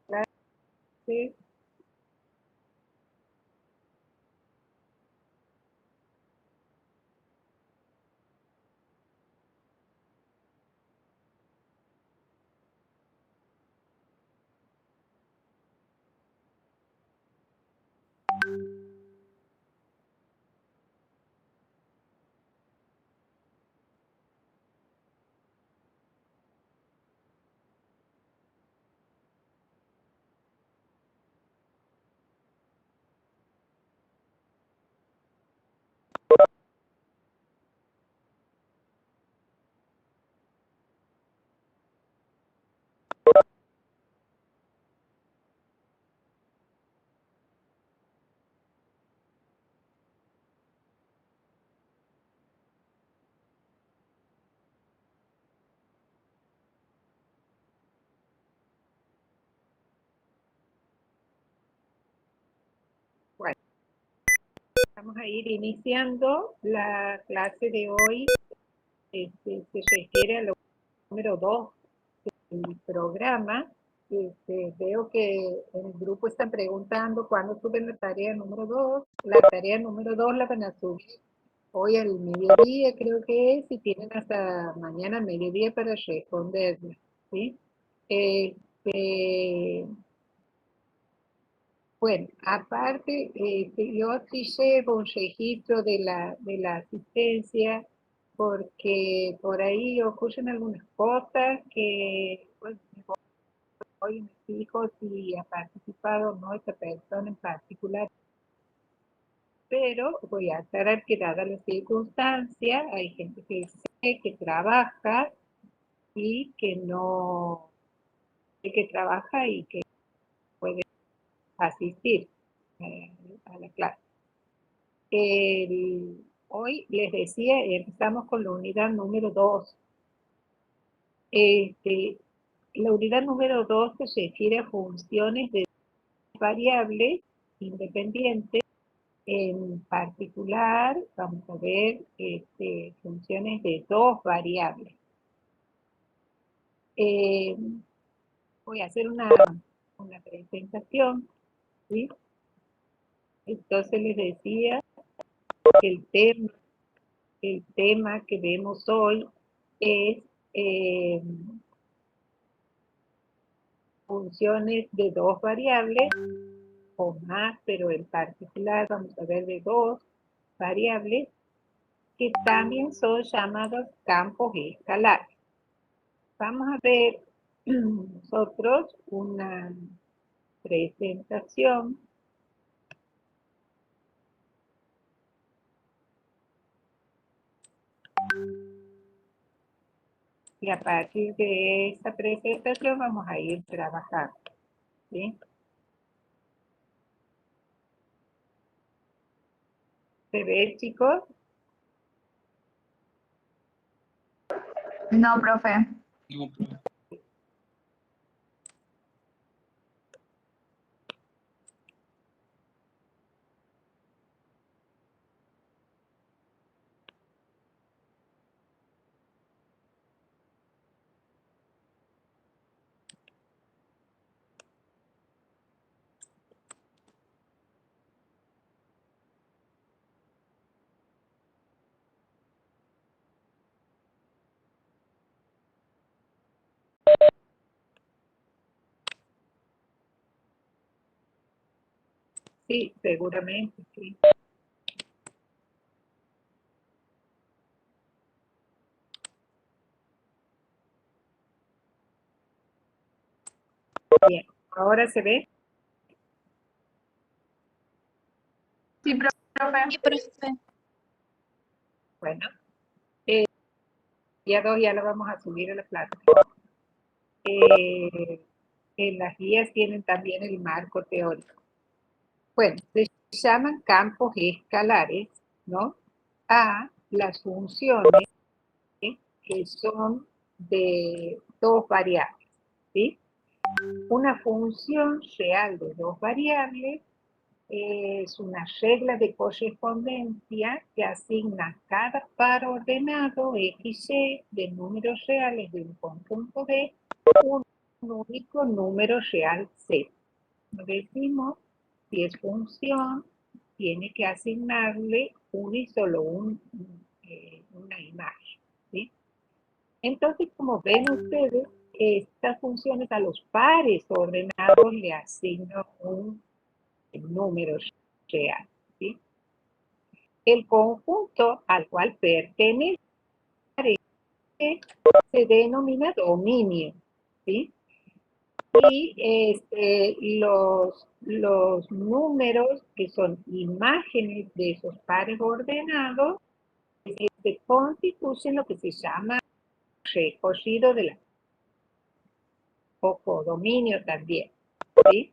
clase. Bueno, vamos a ir iniciando la clase de hoy. Se refiere a lo número 2 del programa. Veo que en el grupo están preguntando cuándo suben la tarea número 2. La tarea número 2 la van a subir hoy al mediodía, creo que es, y tienen hasta mañana al mediodía para responderla, ¿sí? Bueno, aparte, yo sí llevo un registro de la asistencia, porque por ahí ocurren algunas cosas que, pues, hoy me fijo si ha participado o no esta persona en particular, pero voy a aclarar que dada la circunstancia, hay gente que sé que trabaja y que no, que trabaja y que puede asistir a la clase. Hoy les decía, empezamos con la unidad número 2. La unidad número 2 se refiere a funciones de variables independientes. En particular, vamos a ver funciones de dos variables. Voy a hacer una presentación, ¿sí? Entonces les decía que el tema que vemos hoy es funciones de dos variables o más, pero en particular vamos a ver de dos variables que también son llamados campos escalares. Vamos a ver nosotros una presentación. Y a partir de esta presentación vamos a ir trabajando, ¿sí? ¿Se ve, chicos? No, profe. No, profe. Sí, seguramente, sí. Bien, ¿ahora se ve? Sí, profe. Sí, profe. Bueno, ya dos ya lo vamos a subir a la plataforma. En las guías tienen también el marco teórico. Bueno, se llaman campos escalares, ¿no? A las funciones que son de dos variables, ¿sí? Una función real de dos variables es una regla de correspondencia que asigna cada par ordenado XY de números reales de un conjunto B un único número real Z. Decimos, si es función, tiene que asignarle un y solo una imagen, ¿sí? Entonces, como ven ustedes, estas funciones a los pares ordenados le asignan un número real, ¿sí? El conjunto al cual pertenece se denomina dominio, ¿sí? Y los números que son imágenes de esos pares ordenados se constituyen lo que se llama recorrido de la o codominio también, ¿sí?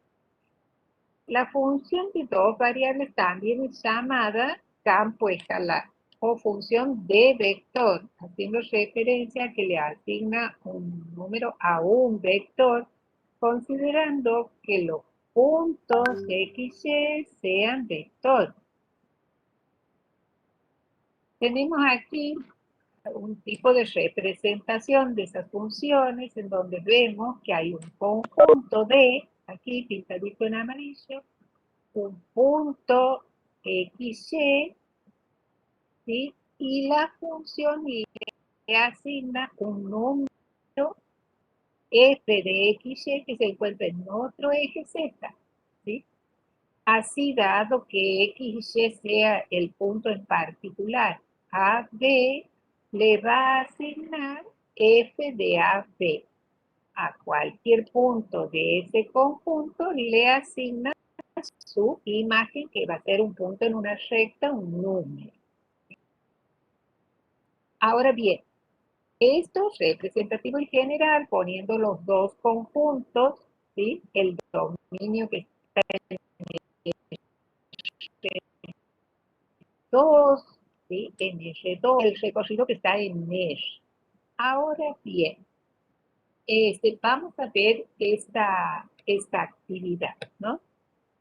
La función de dos variables también es llamada campo escalar o función de vector, haciendo referencia a que le asigna un número a un vector, considerando que los puntos x, y sean vectores. Tenemos aquí un tipo de representación de esas funciones en donde vemos que hay un conjunto de, aquí pintadito en amarillo, un punto XY, ¿sí? Y la función le asigna un número f de XY que se encuentra en otro eje Z, ¿sí? Así, dado que XY sea el punto en particular AB, le va a asignar f de AB. A cualquier punto de ese conjunto le asigna su imagen, que va a ser un punto en una recta, un número. Ahora bien, esto es representativo en general, poniendo los dos conjuntos, ¿sí? El dominio que está en R2, ¿sí? En R2, el recorrido que está en R. Ahora bien, vamos a ver esta actividad, ¿no?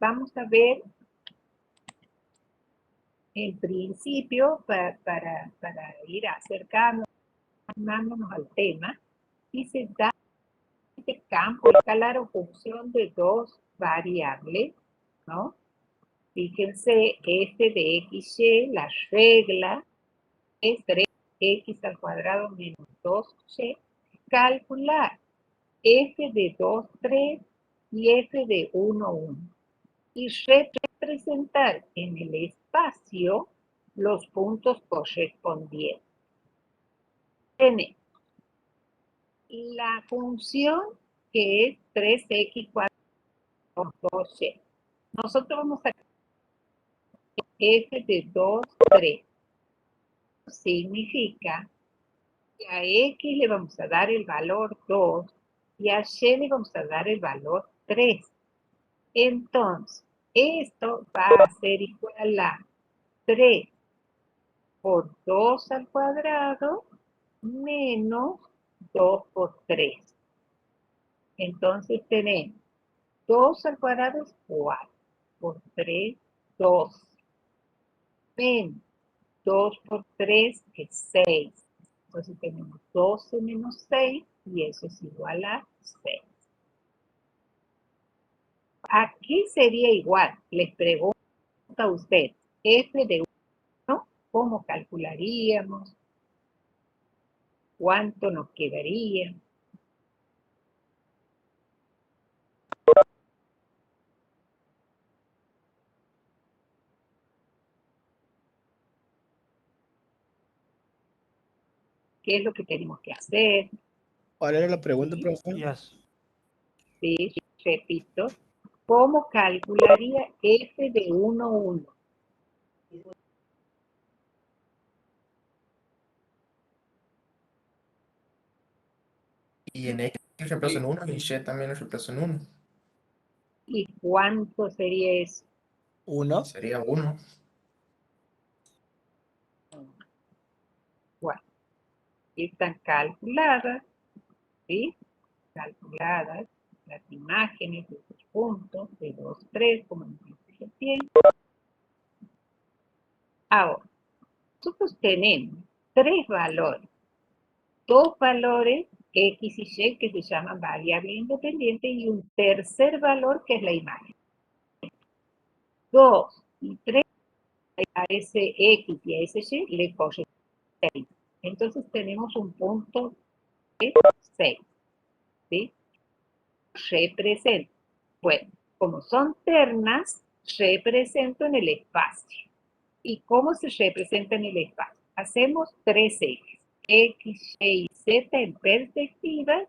Vamos a ver en principio, para ir acercándonos al tema, y se da este campo escalar o función de dos variables, ¿no? Fíjense, f de xy, la regla es 3x al cuadrado menos 2y. Calcular f de 2, 3 y f de 1, 1. Y representar en el espacio los puntos correspondientes. Tenemos la función que es 3x cuadrado por 2y. Nosotros vamos a f de 2, 3. Significa que a x le vamos a dar el valor 2 y a y le vamos a dar el valor 3. Entonces, esto va a ser igual a 3 por 2 al cuadrado menos 2 por 3. Entonces tenemos 2 al cuadrado es 4, por 3, 2. Menos 2 por 3 es 6. Entonces tenemos 12 menos 6 y eso es igual a 6. Aquí sería igual, les pregunto a usted, f de 1, ¿cómo calcularíamos? ¿Cuánto nos quedaría? ¿Qué es lo que tenemos que hacer? ¿Cuál era la pregunta, profesor? Sí, repito. ¿Cómo calcularía f de 1, 1? Y en X reemplazo en 1 y Y también lo reemplazo en 1. ¿Y cuánto sería eso? 1 sería 1. Bueno, están calculadas, ¿sí? Calculadas las imágenes de los puntos de 2, 3, como nos dice recién. Ahora, nosotros tenemos tres valores. Dos valores X y Y, que se llaman variable independiente, y un tercer valor que es la imagen. 2 y 3 a ese X y a ese Y le corresponde 6. Entonces tenemos un punto de 6. ¿Sí? Represento. Bueno, como son ternas, represento en el espacio. ¿Y cómo se representa en el espacio? Hacemos 3 ejes, X, Y y Z en perspectiva,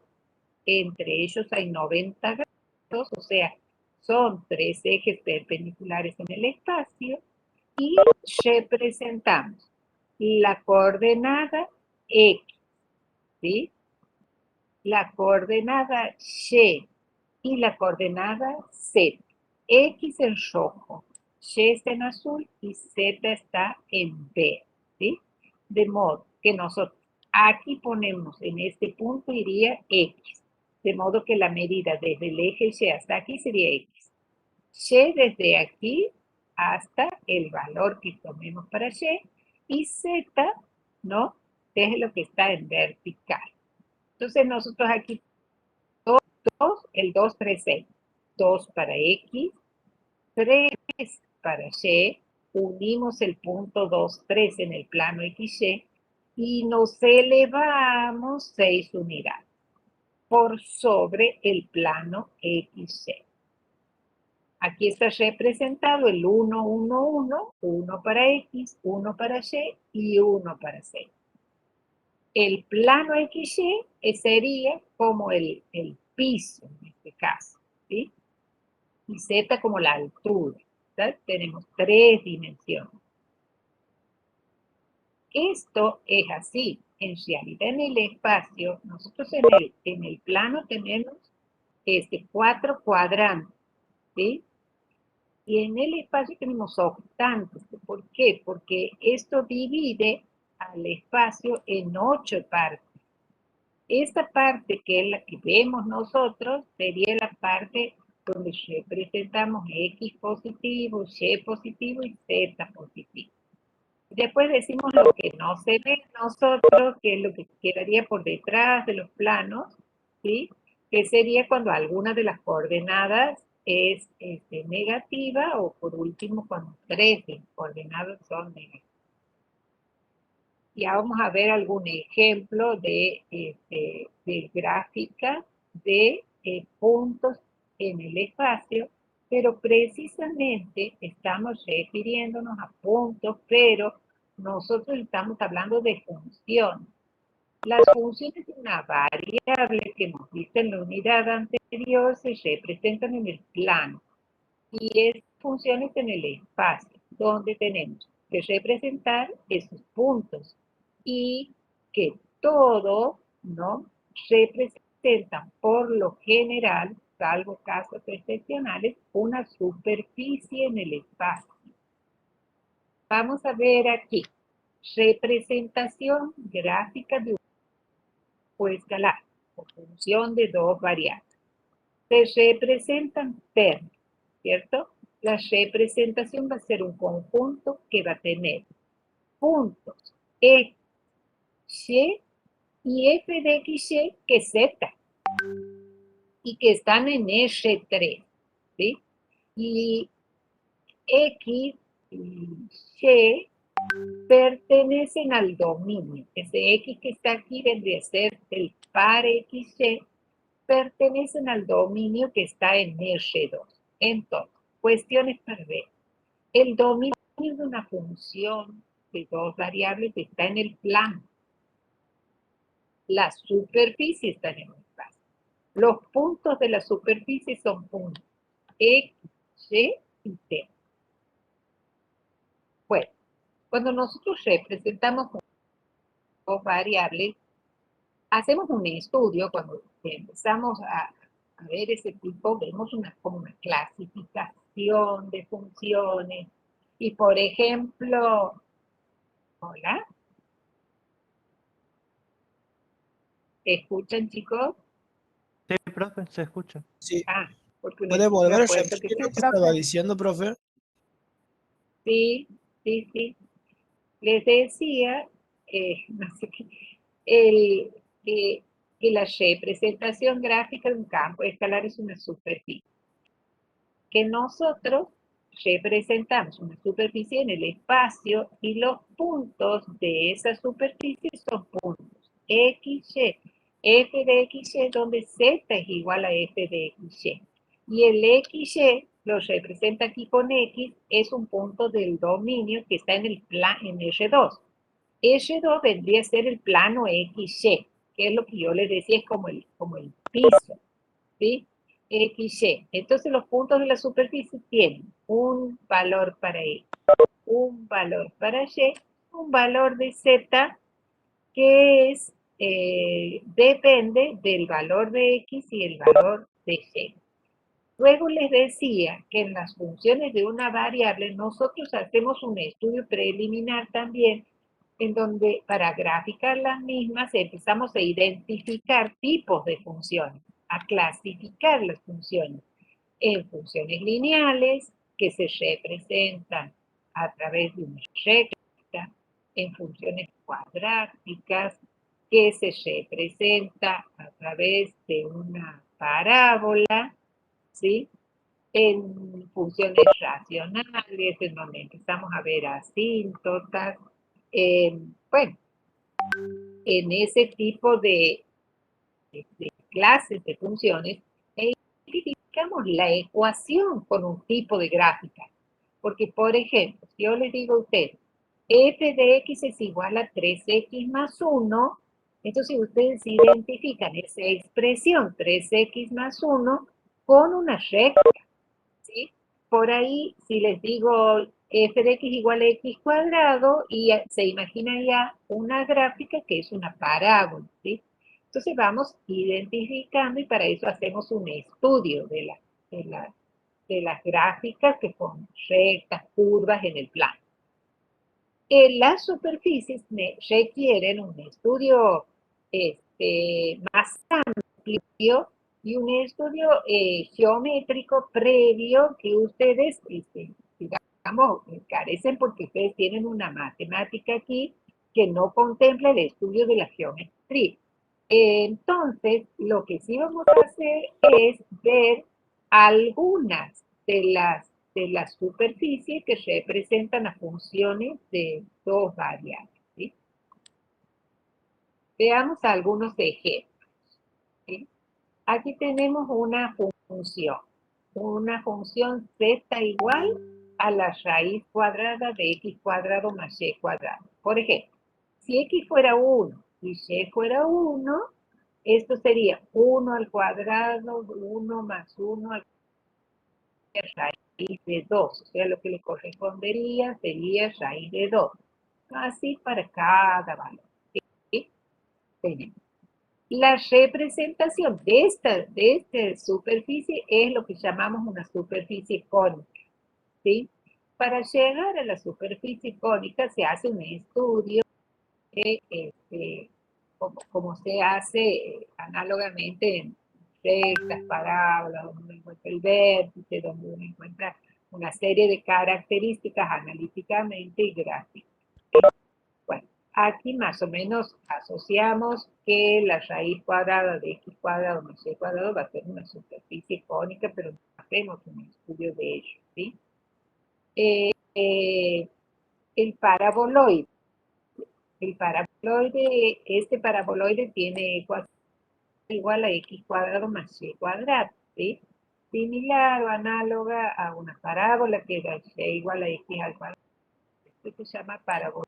entre ellos hay 90 grados, o sea, son 3 ejes perpendiculares en el espacio, y representamos la coordenada X, ¿sí? La coordenada Y y la coordenada Z. X en rojo, Y está en azul y Z está en verde, ¿sí? De modo que nosotros aquí ponemos, en este punto iría X, de modo que la medida desde el eje Y hasta aquí sería X. Y desde aquí hasta el valor que tomemos para y Z, ¿no? Es lo que está en vertical. Entonces nosotros aquí el 2, 3, 6. 2 para X, 3 para Y, unimos el punto 2, 3 en el plano XY y nos elevamos 6 unidades por sobre el plano XY. Aquí está representado el 1, 1, 1, 1 para X, 1 para Y y 1 para Z. El plano XY sería como el piso en este caso, ¿sí? Y Z como la altura. ¿Sí? Tenemos 3 dimensiones. Esto es así. En realidad en el espacio, nosotros en el plano tenemos 4 cuadrantes, ¿sí? Y en el espacio tenemos octantes. ¿Por qué? Porque esto divide al espacio en 8 partes. Esta parte que es la que vemos nosotros sería la parte donde representamos X positivo, Y positivo y Z positivo. Después decimos lo que no se ve nosotros, que es lo que quedaría por detrás de los planos, ¿sí? Que sería cuando alguna de las coordenadas es negativa o por último cuando 3 coordenadas son negativas. Ya vamos a ver algún ejemplo de gráfica de puntos en el espacio, pero precisamente estamos refiriéndonos a puntos, pero nosotros estamos hablando de funciones. Las funciones de una variable que hemos visto en la unidad anterior se representan en el plano y es funciones en el espacio, donde tenemos que representar esos puntos y que todo, ¿no? Representa por lo general, salvo casos excepcionales, una superficie en el espacio. Vamos a ver aquí, representación gráfica de un grupo escalar, o función de dos variables. Se representan términos, ¿cierto? La representación va a ser un conjunto que va a tener puntos X, Y y f de XY que es Z y que están en R3, ¿sí? Y X y Y pertenecen al dominio. Ese X que está aquí vendría a ser el par XY, pertenecen al dominio que está en R2. Entonces, cuestiones para ver. El dominio de una función de dos variables está en el plano. La superficie está en el espacio. Los puntos de la superficie son puntos X, Y y Z. Bueno, cuando nosotros representamos dos variables, hacemos un estudio, cuando empezamos a ver ese tipo, vemos como una clasificación de funciones. Y por ejemplo, hola, ¿te escuchan, chicos? Sí, profe, se escucha. Sí. Ah, porque un ¿Puede equipo volver a apuesto repetir que lo que estaba diciendo, profe? sí, sí, sí. Les decía, no sé qué, que la representación gráfica de un campo escalar es una superficie. Que nosotros representamos una superficie en el espacio y los puntos de esa superficie son puntos X, Y. F de X, Y, donde Z es igual a F de X, Y. Y el X, Y, lo representa aquí con X, es un punto del dominio que está en el en R2. R2 vendría a ser el plano XY, que es lo que yo les decía, es como el piso, ¿sí? XY. Entonces los puntos de la superficie tienen un valor para X, un valor para Y, un valor de Z que es, depende del valor de X y el valor de Y. Luego les decía que en las funciones de una variable nosotros hacemos un estudio preliminar también en donde para graficar las mismas empezamos a identificar tipos de funciones, a clasificar las funciones en funciones lineales que se representan a través de una recta, en funciones cuadráticas que se representa a través de una parábola, ¿sí? En funciones racionales, en donde empezamos a ver asíntotas, bueno, en ese tipo de clases de funciones, e identificamos la ecuación con un tipo de gráfica. Porque, por ejemplo, si yo les digo a ustedes, f de x es igual a 3x más 1, entonces ustedes identifican esa expresión 3x más 1 con una recta, ¿sí? Por ahí, si les digo f de x igual a x cuadrado, y se imagina ya una gráfica que es una parábola, ¿sí? Entonces vamos identificando y para eso hacemos un estudio de las gráficas que son rectas, curvas en el plano. Las superficies requieren un estudio más amplio y un estudio geométrico previo que ustedes, digamos, carecen porque ustedes tienen una matemática aquí que no contempla el estudio de la geometría. Entonces, lo que sí vamos a hacer es ver algunas de las superficies que representan las funciones de dos variables, ¿sí? Veamos algunos ejemplos, ¿sí? Aquí tenemos una función z igual a la raíz cuadrada de x cuadrado más y cuadrado. Por ejemplo, si x fuera 1 y y fuera 1, esto sería 1 al cuadrado, 1 más 1 al raíz de 2. O sea, lo que le correspondería sería raíz de 2. Así para cada valor, ¿sí? Tenemos. La representación de esta superficie es lo que llamamos una superficie cónica, ¿sí? Para llegar a la superficie cónica se hace un estudio como se hace análogamente en rectas, parábolas, donde uno encuentra el vértice, donde uno encuentra una serie de características analíticamente y gráficas. Bueno, aquí más o menos asociamos que la raíz cuadrada de x cuadrado más y cuadrado va a ser una superficie cónica, pero no hacemos un estudio de ello, ¿sí? El paraboloide. Este paraboloide tiene ecuación igual a x cuadrado más y cuadrado, ¿sí? Similar o análoga a una parábola que es igual a x al cuadrado. Esto se llama parábola.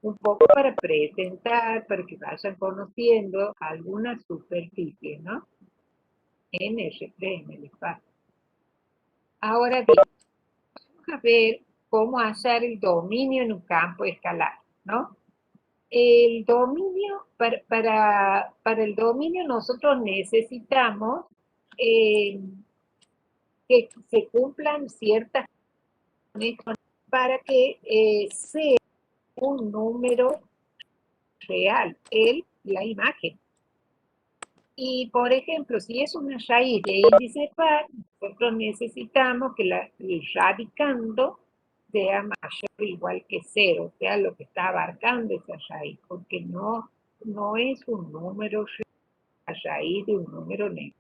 Un poco para presentar, para que vayan conociendo algunas superficies, ¿no? En el espacio. Ahora bien, vamos a ver cómo hallar el dominio en un campo escalar, ¿no? El dominio, para el dominio nosotros necesitamos que se cumplan ciertas condiciones para que sea un número real, la imagen. Y, por ejemplo, si es una raíz de índice par, nosotros necesitamos que el radicando sea mayor o igual que 0, o sea, lo que está abarcando esa raíz, porque no no es un número a raíz de un número negativo.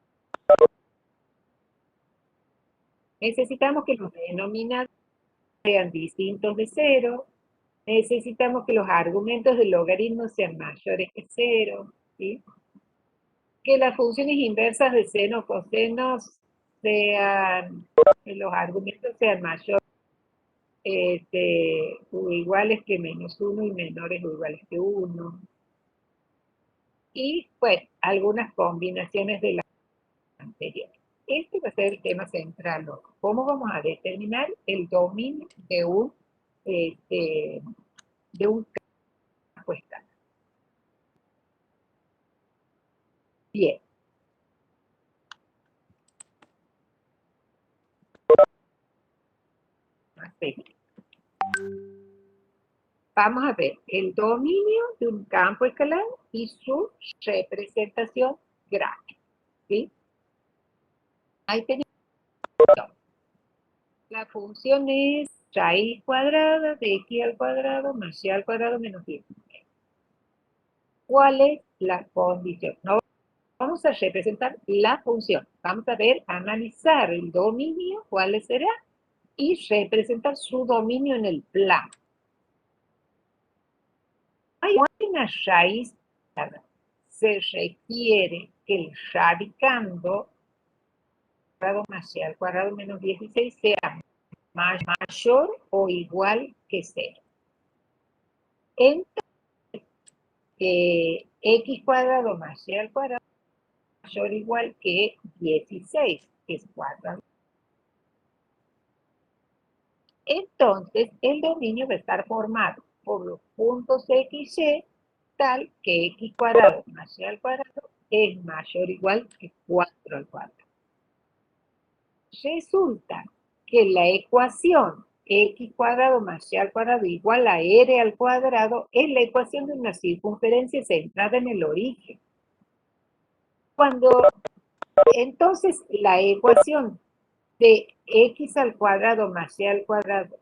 Necesitamos que los denominadores sean distintos de 0. Necesitamos que los argumentos del logaritmo sean mayores que 0. ¿Sí? Que las funciones inversas de seno o cosenos sean, que los argumentos sean mayores o iguales que -1 y menores o iguales que 1. Y, pues, algunas combinaciones de las anteriores. Este va a ser el tema central. ¿Cómo vamos a determinar el dominio de un campo escalar? Bien. Vamos a ver el dominio de un campo escalar y su representación gráfica. ¿Sí? Ahí tenemos. La función es raíz cuadrada de x al cuadrado más y al cuadrado menos 10. ¿Cuál es la condición? No vamos a representar la función. Vamos a ver, analizar el dominio, cuál será, y representar su dominio en el plano. Hay una raíz, se requiere que el radicando cuadrado más y al cuadrado menos 16 sea mayor o igual que 0. Entonces, x cuadrado más y al cuadrado mayor o igual que 16, que es 4. Entonces, el dominio va a estar formado por los puntos x, y, tal que x cuadrado más y al cuadrado es mayor o igual que 4 al cuadrado. Resulta que la ecuación x cuadrado más y al cuadrado igual a r al cuadrado es la ecuación de una circunferencia centrada en el origen. Entonces, la ecuación de x al cuadrado más y al cuadrado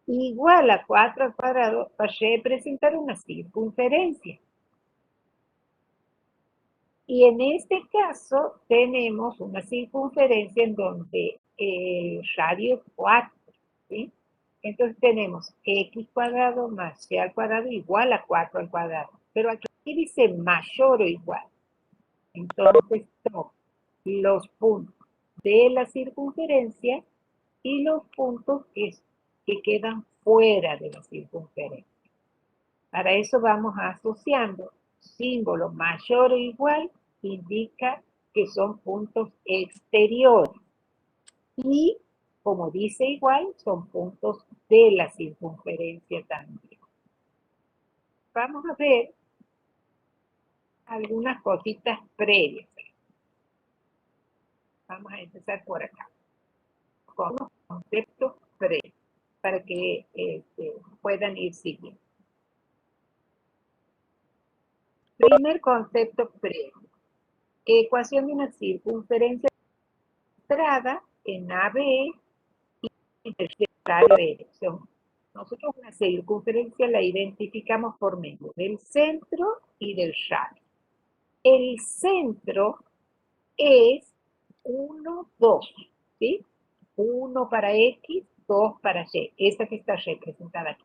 igual a 4 al cuadrado va a representar una circunferencia. Y en este caso tenemos una circunferencia en donde el radio es 4. ¿Sí? Entonces tenemos x cuadrado más y al cuadrado igual a 4 al cuadrado. Pero aquí dice mayor o igual. Entonces tomo los puntos de la circunferencia y los puntos que quedan fuera de la circunferencia. Para eso vamos asociando símbolo mayor o igual, indica que son puntos exteriores. Y, como dice igual, son puntos de la circunferencia también. Vamos a ver algunas cositas previas. Vamos a empezar por acá, con los conceptos previos, para que puedan ir siguiendo. Primer concepto previo. Ecuación de una circunferencia centrada en AB y del radio R. Nosotros una circunferencia la identificamos por medio del centro y del radio. El centro es 1, 2, ¿sí? 1 para X, 2 para Y. Esta que está representada aquí.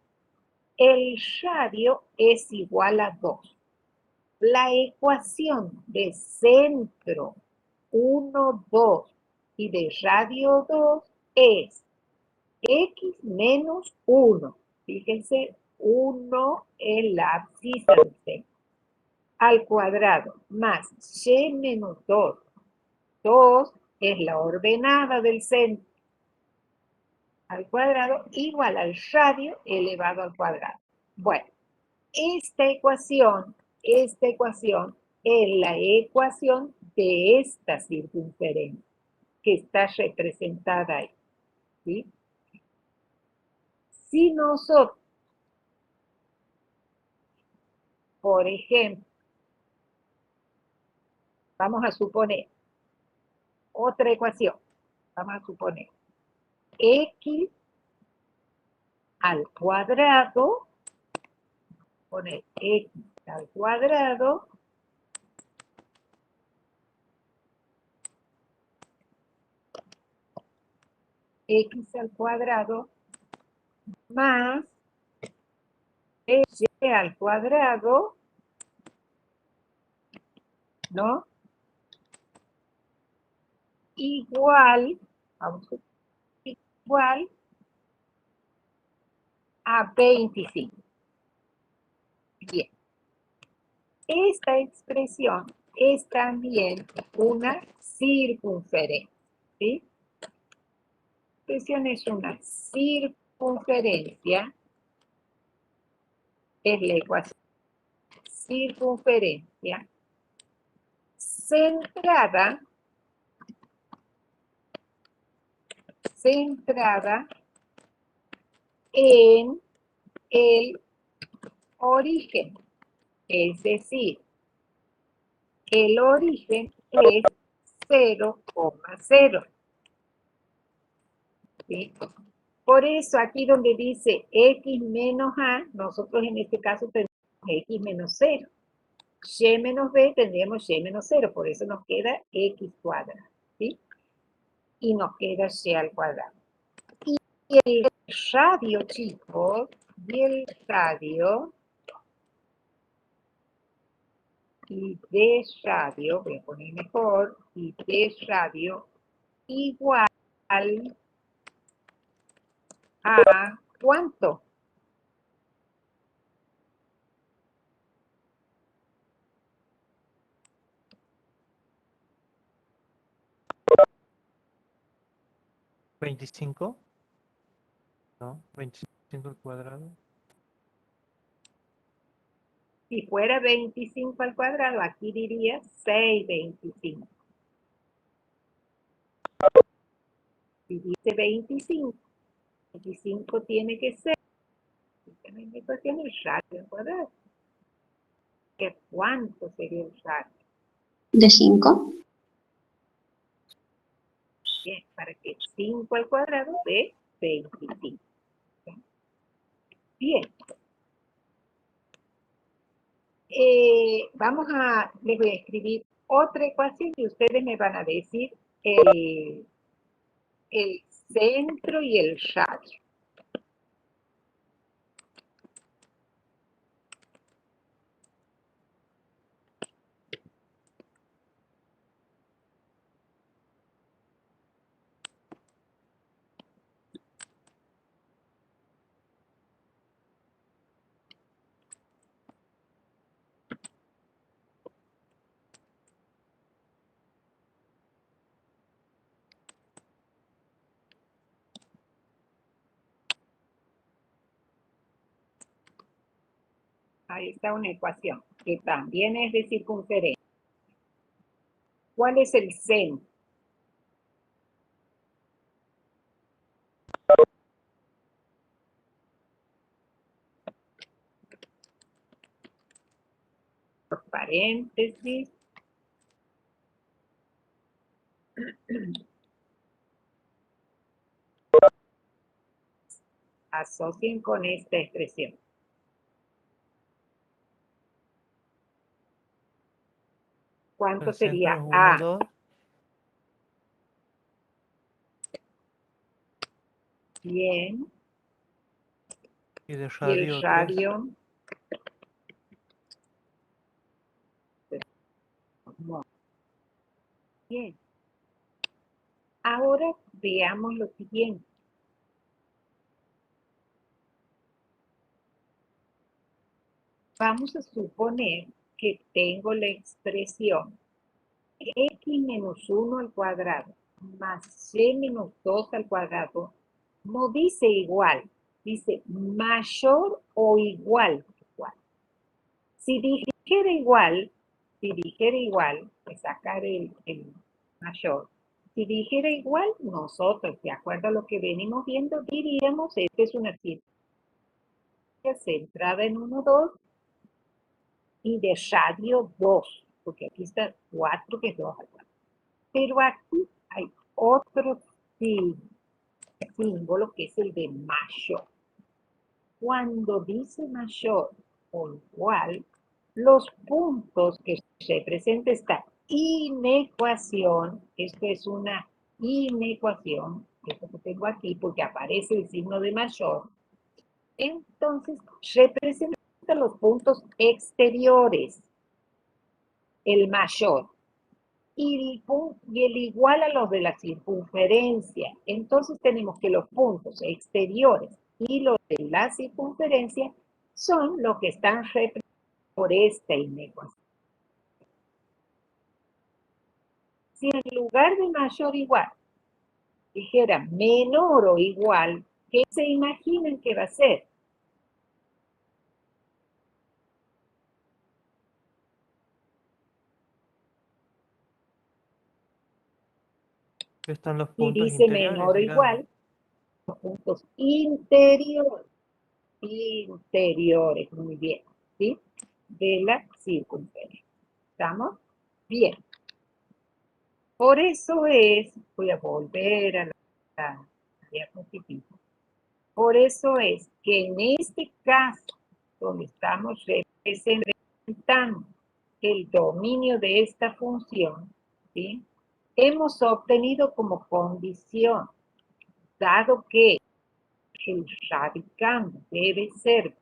El radio es igual a 2. La ecuación de centro 1, 2 y de radio 2 es x menos 1. Fíjense, 1 es la abscisa del centro. Al cuadrado más y menos 2. 2 es la ordenada del centro al cuadrado igual al radio elevado al cuadrado. Bueno, esta ecuación es la ecuación de esta circunferencia que está representada ahí. ¿Sí? Si nosotros, por ejemplo, vamos a suponer otra ecuación, vamos a suponer x al cuadrado, poner x al cuadrado x al cuadrado más y al cuadrado, ¿no? Igual, vamos a igual a 25. Bien. Esta expresión es también una circunferencia, ¿sí? La expresión es una circunferencia, es la ecuación circunferencia centrada en el origen, es decir, el origen es 0,0. ¿Sí? Por eso aquí donde dice x menos a, nosotros en este caso tenemos x menos 0. Y menos b tendríamos y menos 0, por eso nos queda x cuadrado, ¿sí? Y nos queda y al cuadrado. Y el radio, chicos, y el radio, y de radio, voy a poner mejor, y de radio igual a ¿cuánto? ¿25? No, 25 al cuadrado. Si fuera 25 al cuadrado, aquí diría 625. Si dice 25, 25 tiene que ser, en la ecuación, el radio al cuadrado. ¿Qué cuánto sería el radio? ¿De 5? Bien, para que 5 al cuadrado dé 25. Bien. Les voy a escribir otra ecuación y ustedes me van a decir el centro y el radio. Ahí está una ecuación que también es de circunferencia. ¿Cuál es el centro? Por paréntesis. Asocien con esta expresión. ¿Cuánto El centro sería es 1, A? 2. Bien. Y de Y el radio 3. radio. Bien. Ahora veamos lo siguiente. Vamos a suponer que tengo la expresión x menos 1 al cuadrado más y menos 2 al cuadrado. No dice igual, dice mayor o igual. Si dijera igual, voy a sacar el mayor. Si dijera igual, nosotros, de acuerdo a lo que venimos viendo, diríamos, esta es una circunferencia centrada en 1, 2 y de radio 2, porque aquí está 4 que es 2 al cuadrado. Pero aquí hay otro símbolo que es el de mayor. Cuando dice mayor o igual, los puntos que representa esta inecuación, esto es una inecuación, esto que tengo aquí porque aparece el signo de mayor, entonces representa los puntos exteriores, el mayor, y el igual a los de la circunferencia. Entonces tenemos que los puntos exteriores y los de la circunferencia son los que están representados por esta inecuación. Si en lugar de mayor o igual dijera menor o igual, ¿qué se imaginan que va a ser? Están los Si puntos dice interiores, menor o digamos. igual, los puntos interiores, muy bien, ¿sí? De la circunferencia. ¿Estamos? Bien. Por eso es, voy a volver a la diapositiva. Por eso es que en este caso, donde estamos representando el dominio de esta función, ¿sí? Hemos obtenido como condición, dado que el radicando debe ser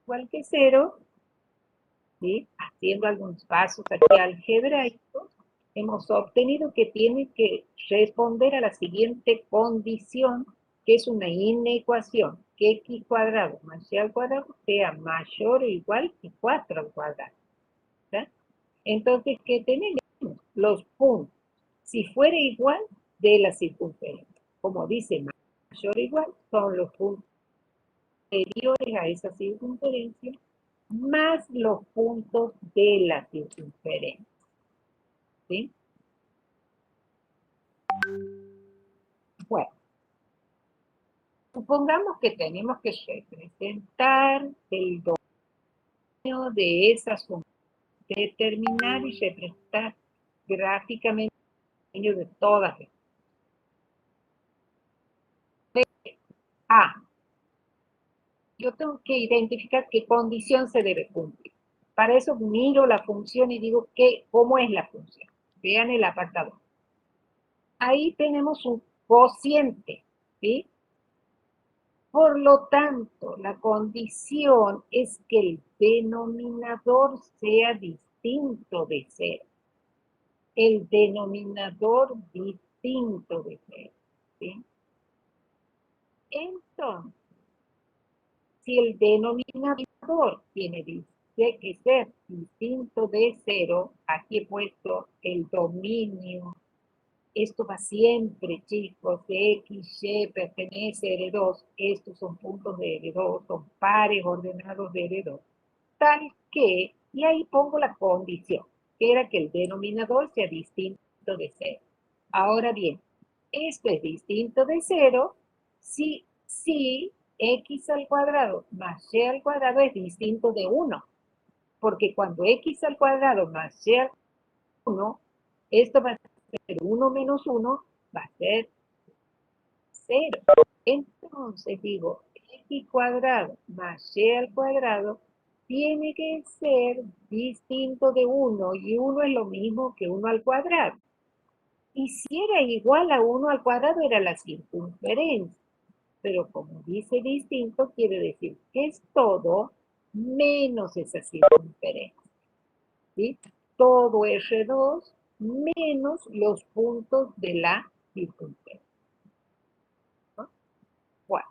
igual que 0, ¿sí? Haciendo algunos pasos aquí algebraicos, hemos obtenido que tiene que responder a la siguiente condición, que es una inecuación, que x cuadrado más y al cuadrado sea mayor o igual que 4 al cuadrado. ¿Sí? Entonces, ¿qué tenemos? Los puntos, si fuera igual, de la circunferencia. Como dice mayor o igual, son los puntos anteriores a esa circunferencia, más los puntos de la circunferencia. ¿Sí? Bueno, supongamos que tenemos que representar el dominio de esas funciones, determinar y representar gráficamente el dominio de todas. A. Yo tengo que identificar qué condición se debe cumplir. Para eso miro la función y digo cómo es la función. Vean el apartado. Ahí tenemos un cociente, ¿sí? Por lo tanto, la condición es que el denominador sea distinto de 0. El denominador distinto de 0, ¿sí? Entonces, si el denominador tiene que ser distinto de 0, aquí he puesto el dominio. Esto va siempre, chicos, de X, Y, pertenece a R2. Estos son puntos de R2, son pares ordenados de R2. Tal que, y ahí pongo la condición, que era que el denominador sea distinto de 0. Ahora bien, esto es distinto de 0 si x al cuadrado más y al cuadrado es distinto de 1. Porque cuando x al cuadrado más y al cuadrado, esto va a ser 1 menos 1, va a ser 0. Entonces digo, x cuadrado más y al cuadrado tiene que ser distinto de 1, y 1 es lo mismo que 1 al cuadrado. Y si era igual a 1 al cuadrado era la circunferencia. Pero como dice distinto, quiere decir que es todo menos esa circunferencia. ¿Sí? Todo R2 menos los puntos de la circunferencia. ¿No? Bueno.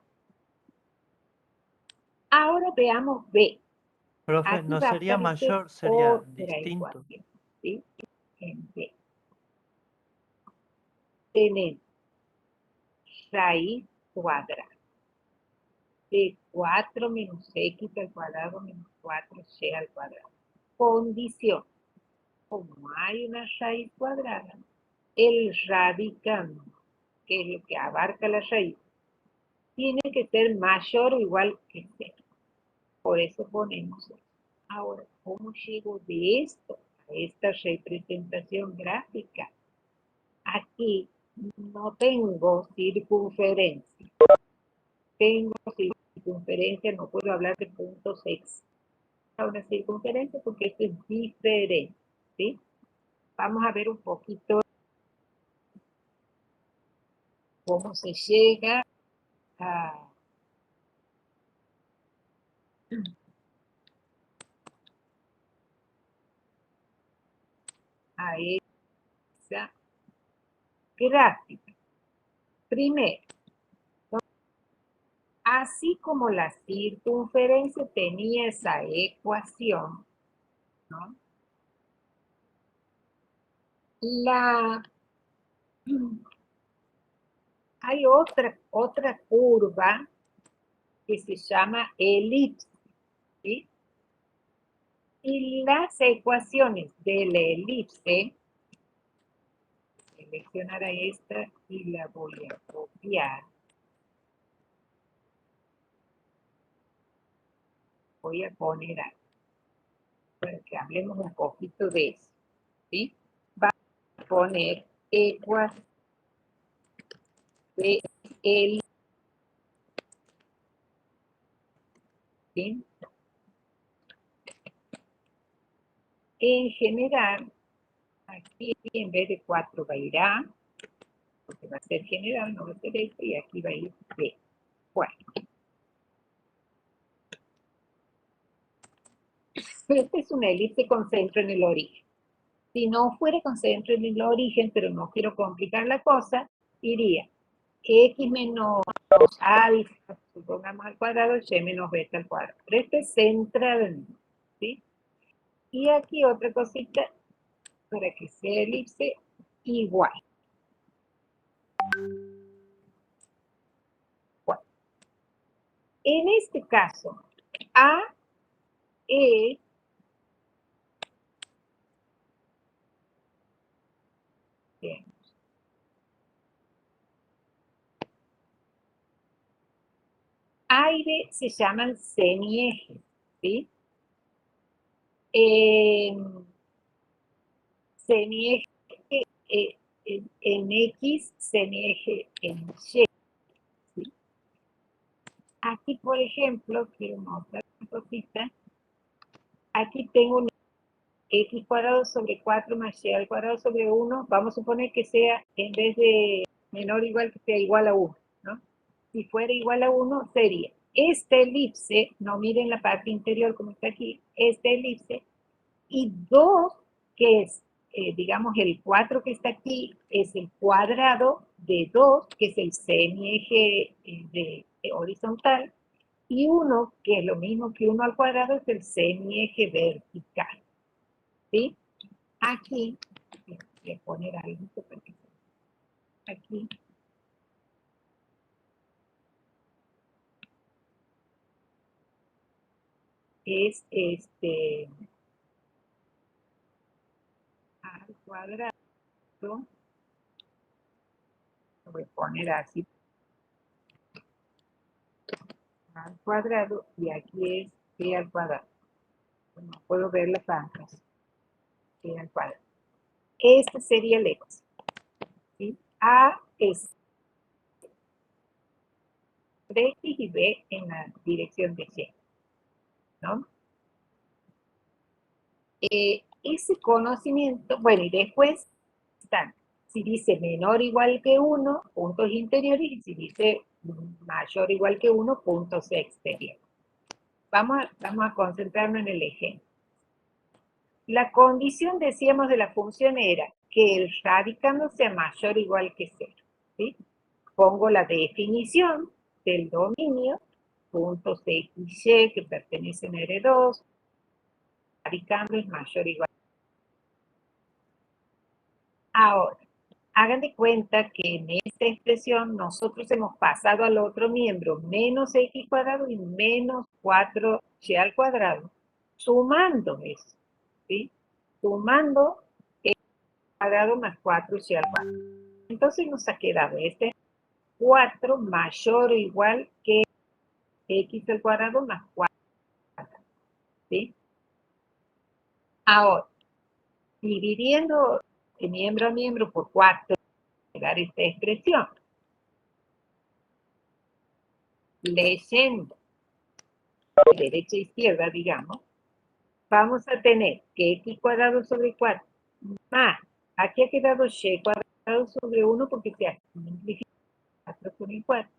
Ahora veamos B. Profe, Aquí no va a sería aparecer mayor, sería otra distinto. ecuación, ¿sí? En B. Tenemos raíz cuadrada de 4 menos x al cuadrado menos 4y al cuadrado. Condición. Como hay una raíz cuadrada, el radicando, que es lo que abarca la raíz, tiene que ser mayor o igual que 0. Por eso ponemos eso. Ahora, ¿cómo llego de esto a esta representación gráfica? Aquí no tengo circunferencia. Tengo circunferencia, no puedo hablar de puntos X. una circunferencia porque esto es diferente, ¿sí? Vamos a ver un poquito cómo se llega a esa gráfica. Primero, así como la circunferencia tenía esa ecuación, ¿no? Hay otra curva que se llama elipse, ¿sí? Y las ecuaciones de la elipse, seleccionaré esta y la voy a copiar. Voy a poner aquí, para que hablemos un poquito de eso, ¿sí? Vamos a poner ecuación de elipse, ¿sí? En general, aquí en vez de 4 va a ir A, porque va a ser general, no va a ser esto, y aquí va a ir B. Bueno. Pero esta es una elipse con centro en el origen. Si no fuera con centro en el origen, pero no quiero complicar la cosa, iría x menos alfa, supongamos al cuadrado, y menos beta al cuadrado. Pero este es central, ¿sí? Y aquí otra cosita, para que sea elipse igual. Bueno, en este caso, A es A y B se llaman semiejes, ¿sí? Semieje en X, semieje en Y. ¿Sí? Aquí, por ejemplo, quiero mostrar una cosita. Aquí tengo un X cuadrado sobre 4 más Y al cuadrado sobre 1. Vamos a suponer que sea, en vez de menor o igual, que sea igual a 1, ¿no? Si fuera igual a 1, sería esta elipse, no miren la parte interior como está aquí, esta elipse, y 2, que es, digamos, el 4 que está aquí, es el cuadrado de 2, que es el semieje de horizontal, y 1, que es lo mismo que 1 al cuadrado, es el semieje vertical. ¿Sí? Aquí, voy a poner algo aquí. Es al cuadrado, lo voy a poner así, al cuadrado, y aquí es b al cuadrado. No puedo ver las bancas. B al cuadrado. Este sería el X. ¿Sí? A es de X y B en la dirección de Y, ¿no? Ese conocimiento, bueno, y después están, si dice menor o igual que 1, puntos interiores, y si dice mayor o igual que 1, puntos exteriores. Vamos a concentrarnos en el ejemplo. La condición, decíamos, de la función era que el radicando sea mayor o igual que 0. ¿Sí? Pongo la definición del dominio, puntos x, y, que pertenecen a R2, radicando es mayor o igual. Ahora, hagan de cuenta que en esta expresión nosotros hemos pasado al otro miembro menos x cuadrado y menos 4y al cuadrado, sumando eso, ¿sí? Sumando x cuadrado más 4y al cuadrado. Entonces nos ha quedado este 4 mayor o igual que x al cuadrado más 4, ¿sí? Ahora, dividiendo de miembro a miembro por 4, dar esta expresión. Leyendo de derecha a izquierda, digamos, vamos a tener que x cuadrado sobre 4 más, aquí ha quedado y cuadrado sobre 1 porque se ha simplificado 4 con el 4,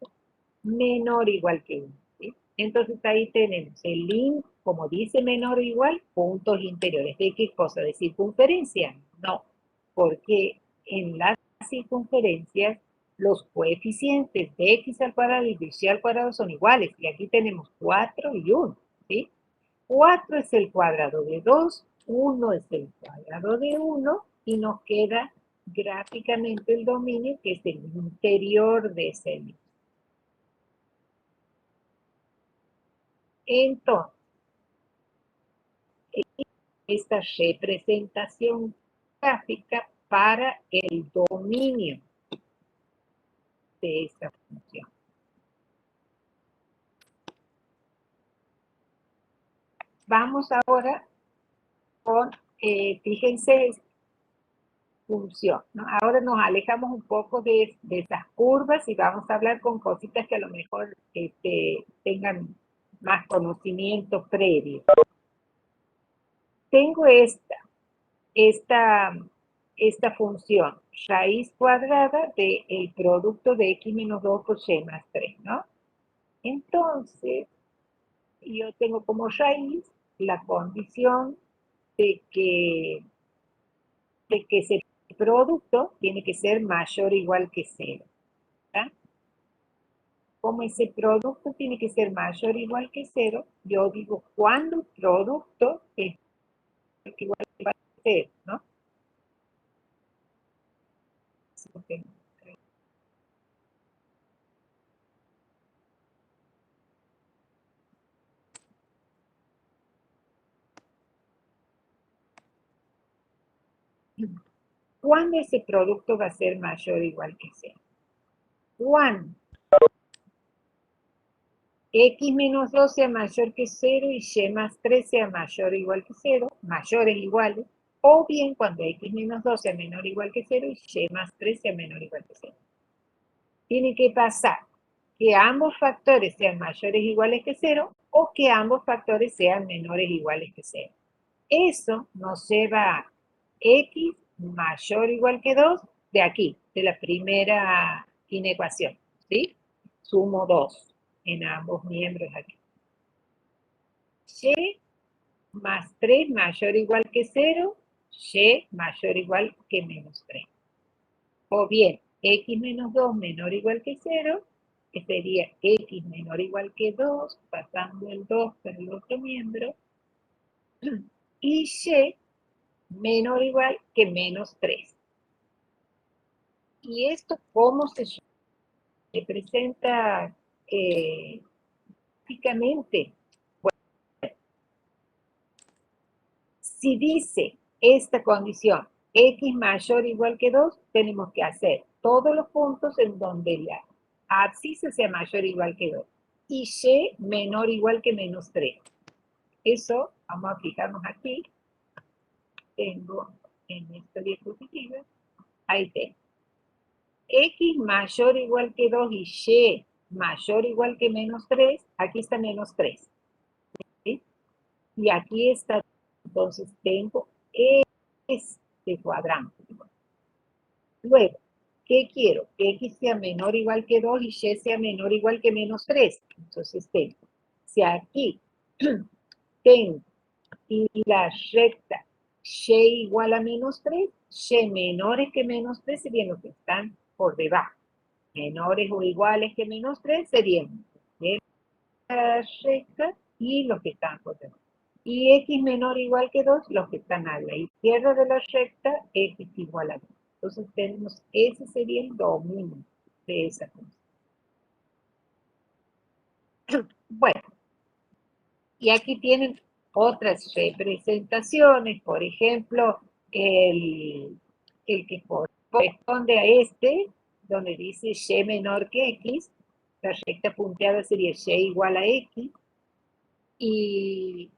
menor o igual que 1. ¿Sí? Entonces ahí tenemos el link, como dice menor o igual, puntos interiores. ¿De qué cosa? ¿De circunferencia? No, porque en las circunferencias los coeficientes de x al cuadrado y de y al cuadrado son iguales. Y aquí tenemos 4 y 1. ¿Sí? 4 es el cuadrado de 2, 1 es el cuadrado de 1 y nos queda gráficamente el dominio que es el interior de ese elipse. Entonces, esta representación gráfica para el dominio de esta función. Vamos ahora con, fíjense, función, ¿no? Ahora nos alejamos un poco de esas curvas y vamos a hablar con cositas que a lo mejor tengan más conocimiento previo. Tengo esta función, raíz cuadrada del producto de x menos 2 por y más 3, ¿no? Entonces, yo tengo como raíz la condición de que ese producto tiene que ser mayor o igual que 0. ¿Tá? Como ese producto tiene que ser mayor o igual que 0, yo digo cuando el producto es igual a 0, ¿no? ¿Cuándo ese producto va a ser mayor o igual que 0? Cuando x menos 2 sea mayor que 0 y y más 3 sea mayor o igual que 0, mayores iguales, o bien cuando x menos 2 sea menor o igual que 0 y y más 3 sea menor o igual que 0. Tiene que pasar que ambos factores sean mayores o iguales que 0 o que ambos factores sean menores o iguales que 0. Eso nos lleva a x mayor o igual que 2 de aquí, de la primera inecuación, ¿sí? Sumo 2 en ambos miembros aquí. Y más 3 mayor o igual que 0, y mayor o igual que menos 3. O bien, x menos 2 menor o igual que 0, que sería x menor o igual que 2, pasando el 2 por el otro miembro, y y menor o igual que menos 3. ¿Y esto cómo se presenta gráficamente? Bueno, si dice esta condición x mayor o igual que 2, tenemos que hacer todos los puntos en donde la abscisa sea mayor o igual que 2 y y menor o igual que menos 3. Eso vamos a fijarnos aquí. Tengo en esta diapositiva, ahí tengo. X mayor o igual que 2 y y mayor o igual que menos 3, aquí está menos 3. ¿Sí? Y aquí está, entonces tengo este cuadrante. Luego, ¿qué quiero? Que x sea menor o igual que 2 y y sea menor o igual que menos 3. Entonces tengo, si aquí tengo la recta y igual a menos 3, y menores que menos 3 serían los que están por debajo. Menores o iguales que menos 3 serían la recta y los que están por debajo. Y x menor o igual que 2, los que están a la izquierda de la recta, x igual a 2. Entonces tenemos, ese sería el dominio de esa función. Bueno, y aquí tienen otras representaciones, por ejemplo, el que corresponde a este, donde dice y menor que x, la recta punteada sería y igual a x, y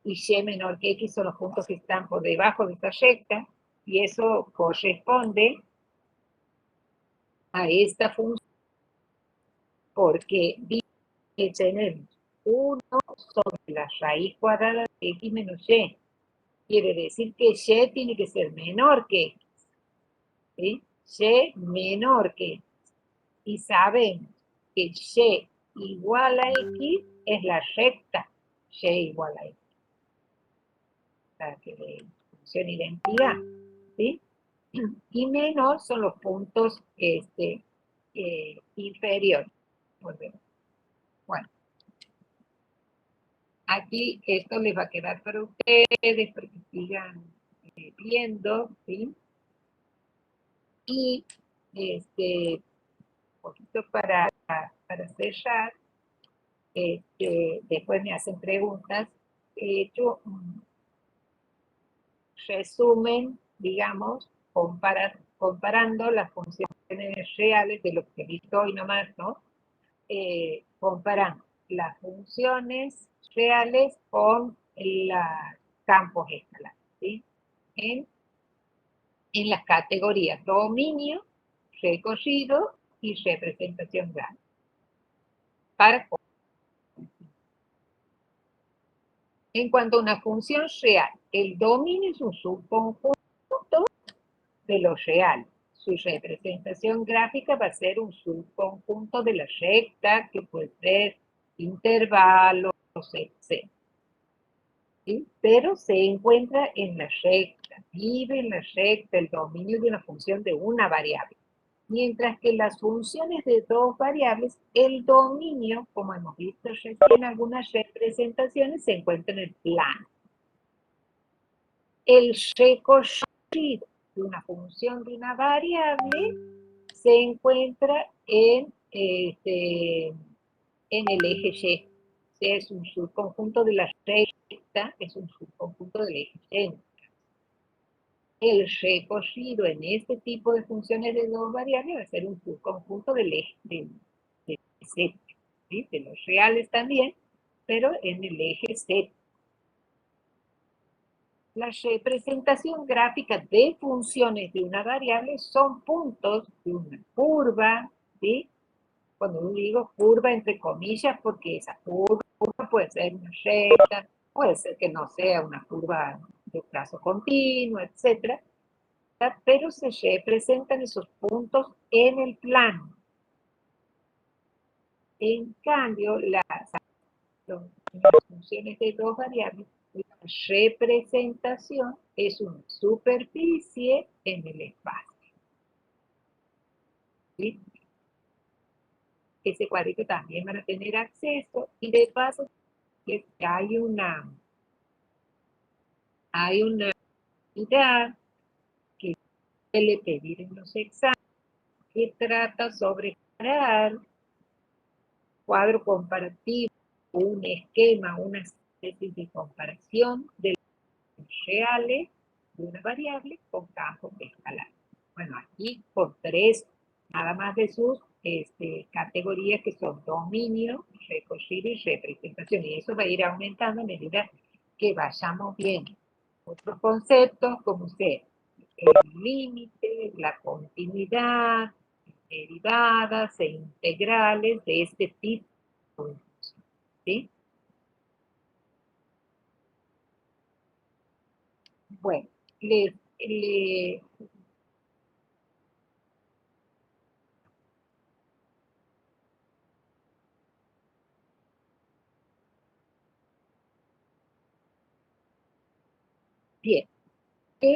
y menor que x son los puntos que están por debajo de esta recta, y eso corresponde a esta función, porque tenemos 1 sobre la raíz cuadrada de x menos y. Quiere decir que y tiene que ser menor que x. ¿Sí? Y menor que x. Y sabemos que y igual a x es la recta y igual a x. Para que le funcione identidad. ¿Sí? Y menor son los puntos inferiores. Bueno, aquí esto les va a quedar para ustedes, para que sigan viendo, ¿sí? Y, un poquito para cerrar, después me hacen preguntas. He hecho un resumen, digamos, comparando las funciones reales de lo que he visto hoy nomás, ¿no? Comparando las funciones reales con los campos escalares, ¿sí? En las categorías dominio, recorrido y representación gráfica. En cuanto a una función real, el dominio es un subconjunto de lo real. Su representación gráfica va a ser un subconjunto de la recta, que puede ser intervalos, etc. ¿Sí? Pero se encuentra en la recta, vive en la recta el dominio de una función de una variable. Mientras que las funciones de dos variables, el dominio, como hemos visto recién en algunas representaciones, se encuentra en el plano. El recorrido de una función de una variable se encuentra en el eje Y. Es un subconjunto de la recta, es un subconjunto del eje Y. El recorrido en este tipo de funciones de dos variables va a ser un subconjunto del eje de Z, ¿sí? De los reales también, pero en el eje Z. La representación gráfica de funciones de una variable son puntos de una curva, ¿sí? Cuando yo digo curva entre comillas, porque esa curva puede ser una recta, puede ser que no sea una curva de trazo continuo, etc. Pero se representan esos puntos en el plano. En cambio, las funciones de dos variables, la representación es una superficie en el espacio. ¿Sí? Ese cuadrito también van a tener acceso, y de paso que hay una unidad que suele pedir en los exámenes que trata sobre crear cuadro comparativo, un esquema, una especie de comparación de los reales de una variable con campos escalares. Bueno, aquí con tres, nada más de sus categorías, que son dominio, recorrido y representación. Y eso va a ir aumentando a medida que vayamos viendo otros conceptos como ser el límite, la continuidad, derivadas e integrales de este tipo. ¿Sí? Bueno, bien. ¿Qué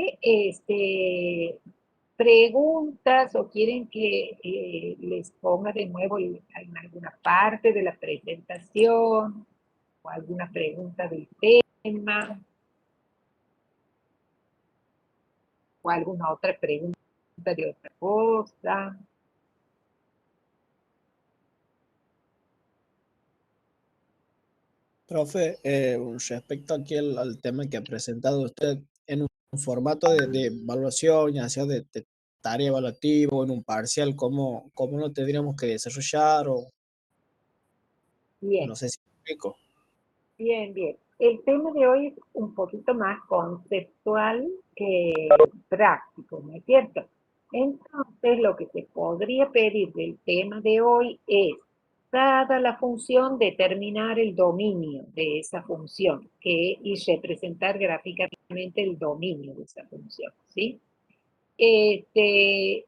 preguntas o quieren que les ponga de nuevo en alguna parte de la presentación o alguna pregunta del tema o alguna otra pregunta de otra cosa? Profe, respecto aquí al tema que ha presentado usted, en un formato de evaluación, ya sea de tarea evaluativa o en un parcial, ¿cómo lo tendríamos que desarrollar? O Bien. no sé si me explico. Bien, bien. El tema de hoy es un poquito más conceptual que práctico, ¿no es cierto? Entonces, lo que se podría pedir del tema de hoy es dada la función, determinar el dominio de esa función y representar gráficamente el dominio de esa función, ¿sí? De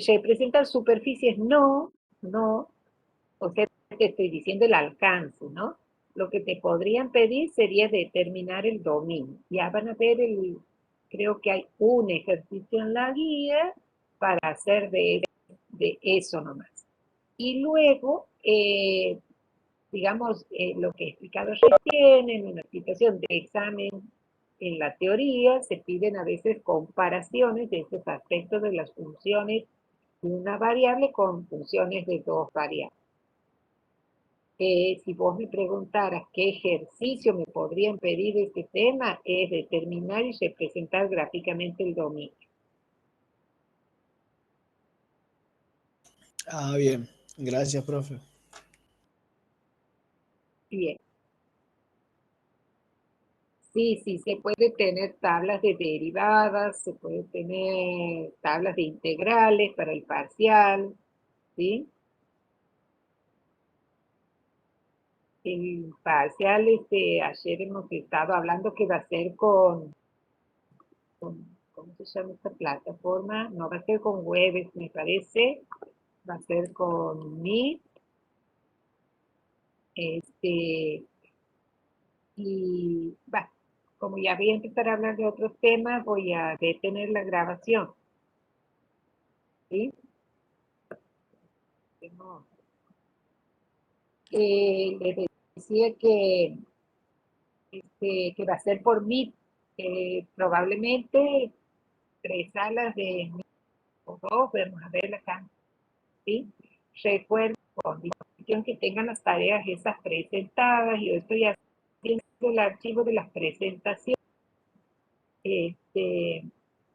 representar superficies no, o sea, te estoy diciendo el alcance, ¿no? Lo que te podrían pedir sería determinar el dominio. Ya van a ver, creo que hay un ejercicio en la guía para hacer de eso nomás. Y luego, digamos, lo que he explicado recién en una situación de examen en la teoría, se piden a veces comparaciones de estos aspectos de las funciones de una variable con funciones de dos variables. Si vos me preguntaras qué ejercicio me podrían pedir de este tema, es determinar y representar gráficamente el dominio. Ah, bien. Gracias, profe. Bien. Sí, sí, se puede tener tablas de derivadas, se puede tener tablas de integrales para el parcial, ¿sí? El parcial, ayer hemos estado hablando que va a ser con ¿cómo se llama esta plataforma? No va a ser con Webex, me parece, va a ser con Meet, y va, como ya voy a empezar a hablar de otros temas, voy a detener la grabación, ¿sí? Les decía que va a ser por Meet, probablemente 3 salas de Meet o 2, vamos a ver acá, ¿sí? Recuerden con disposición que tengan las tareas esas presentadas. Yo estoy haciendo el archivo de las presentaciones,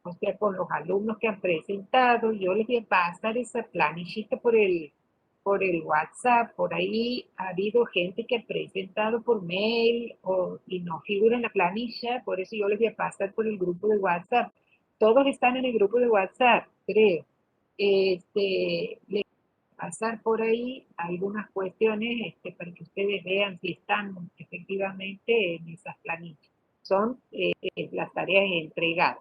o sea, con los alumnos que han presentado. Yo les voy a pasar esa planillita por el WhatsApp. Por ahí ha habido gente que ha presentado por mail y no figura en la planilla, por eso yo les voy a pasar por el grupo de WhatsApp. Todos están en el grupo de WhatsApp, creo. Les pasar por ahí algunas cuestiones para que ustedes vean si están efectivamente en esas planillas. Son las tareas entregadas.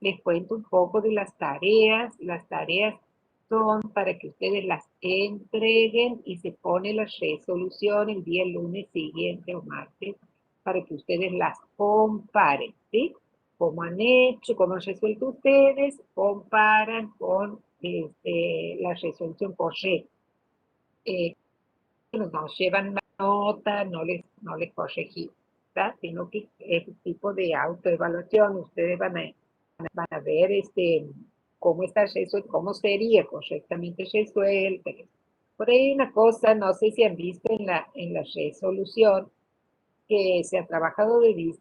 Les cuento un poco de las tareas. Las tareas son para que ustedes las entreguen y se pone la resolución el día lunes siguiente o martes para que ustedes las comparen, ¿sí? Como han hecho, como han resuelto ustedes, comparan con la resolución correcta. Nos llevan una nota, no les corregimos, ¿verdad? Sino que es un tipo de autoevaluación. Ustedes van a ver cómo está resuelto, cómo sería correctamente resuelto. Por ahí una cosa, no sé si han visto en la resolución, que se ha trabajado de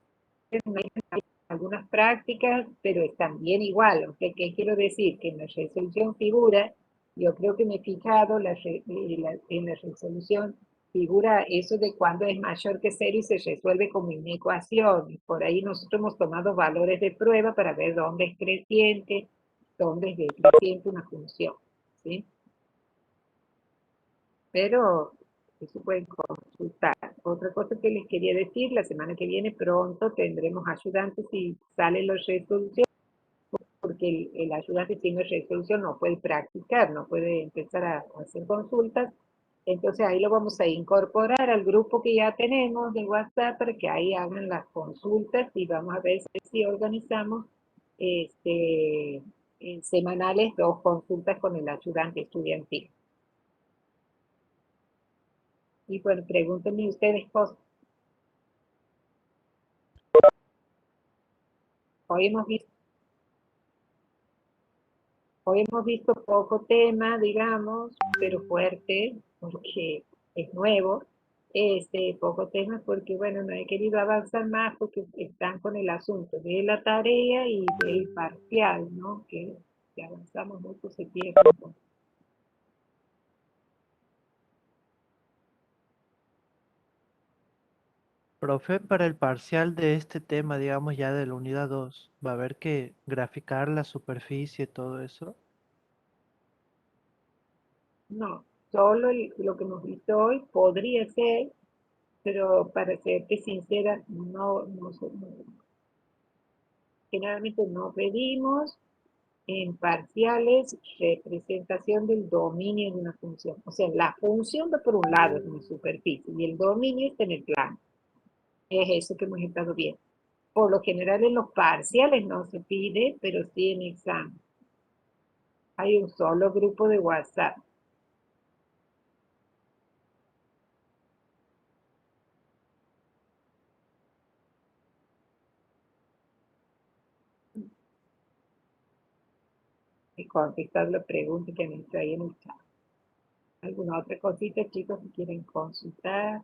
algunas prácticas, pero están bien igual. O sea, ¿qué quiero decir? Que en la resolución figura, yo creo que me he fijado, en la resolución figura eso de cuando es mayor que 0 y se resuelve como una ecuación. Y por ahí nosotros hemos tomado valores de prueba para ver dónde es creciente, dónde es decreciente una función, ¿sí? Pero eso pueden consultar. Otra cosa que les quería decir, la semana que viene pronto tendremos ayudantes y salen los resoluciones, porque el ayudante sin resolución no puede practicar, no puede empezar a hacer consultas. Entonces ahí lo vamos a incorporar al grupo que ya tenemos de WhatsApp para que ahí hagan las consultas y vamos a ver si organizamos semanales 2 consultas con el ayudante estudiantil. Y bueno, pregúntenme ustedes cosas. Hoy hemos visto poco tema, digamos, pero fuerte, porque es nuevo. Poco tema porque, bueno, no he querido avanzar más porque están con el asunto de la tarea y del parcial, ¿no? Que si avanzamos mucho se pierde. Profe, para el parcial de este tema, digamos ya de la unidad 2, ¿va a haber que graficar la superficie y todo eso? No, solo lo que hemos visto hoy podría ser, pero para serte sincera, generalmente no pedimos en parciales representación del dominio de una función. O sea, la función va por un lado en una superficie y el dominio está en el plano. Es eso que hemos estado viendo. Por lo general en los parciales no se pide, pero sí en examen. Hay un solo grupo de WhatsApp. Y contestar la pregunta que me traía en el chat. ¿Alguna otra cosita, chicos, que quieren consultar?